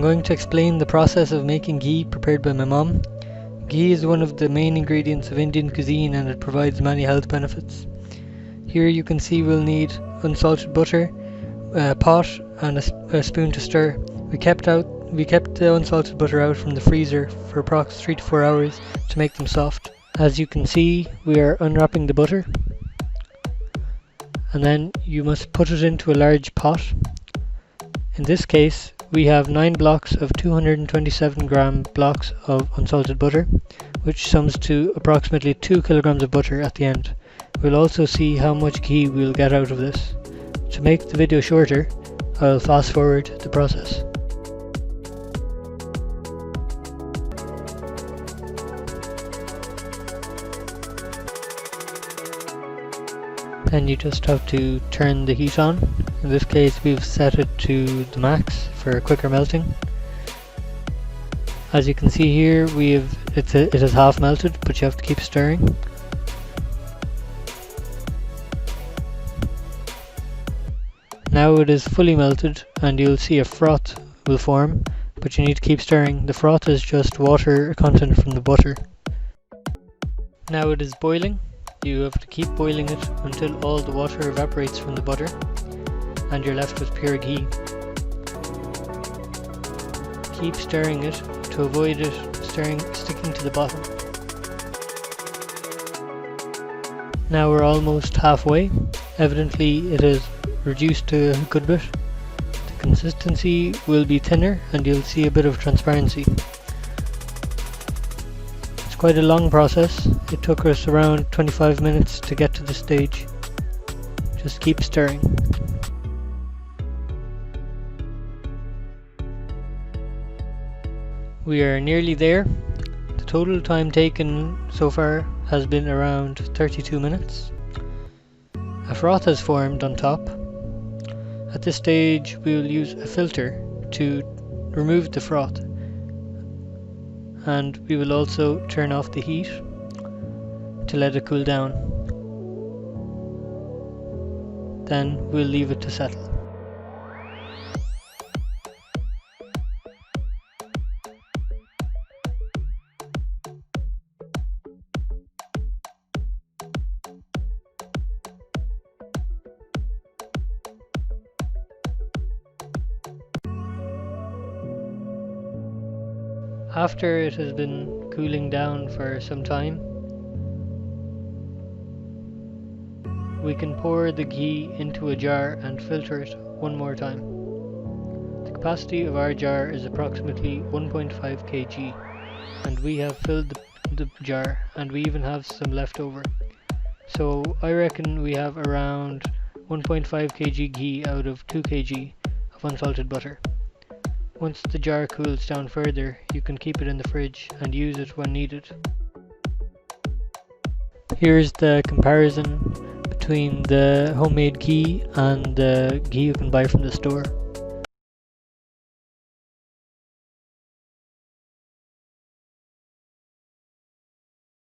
going to explain the process of making ghee prepared by my mom. Ghee is one of the main ingredients of Indian cuisine and it provides many health benefits. Here you can see we'll need unsalted butter, a pot and a spoon to stir. We kept the unsalted butter out from the freezer for approximately 3 to 4 hours to make them soft. As you can see, we are unwrapping the butter, and then you must put it into a large pot. In this case, we have 9 blocks of 227 gram blocks of unsalted butter, which sums to approximately 2 kilograms of butter at the end. We'll also see how much ghee we'll get out of this. To make the video shorter, I'll fast forward the process. Then you just have to turn the heat on. In this case we've set it to the max for quicker melting. As you can see here, it is half melted, but you have to keep stirring. Now it is fully melted and you'll see a froth will form, but you need to keep stirring. The froth is just water content from the butter. Now it is boiling. You have to keep boiling it until all the water evaporates from the butter and you're left with pure ghee. Keep stirring it to avoid it sticking to the bottom. Now we're almost halfway. Evidently it is reduced to a good bit. The consistency will be thinner and you'll see a bit of transparency. It's quite a long process. It took us around 25 minutes to get to this stage. Just keep stirring. We are nearly there. The total time taken so far has been around 32 minutes. A froth has formed on top. At this stage we will use a filter to remove the froth, and we will also turn off the heat to let it cool down. Then we'll leave it to settle. After it has been cooling down for some time, we can pour the ghee into a jar and filter it one more time. The capacity of our jar is approximately 1.5 kg and we have filled the jar and we even have some left over. So I reckon we have around 1.5 kg ghee out of 2 kg of unsalted butter. Once the jar cools down further, you can keep it in the fridge and use it when needed. Here's the comparison between the homemade ghee and the ghee you can buy from the store.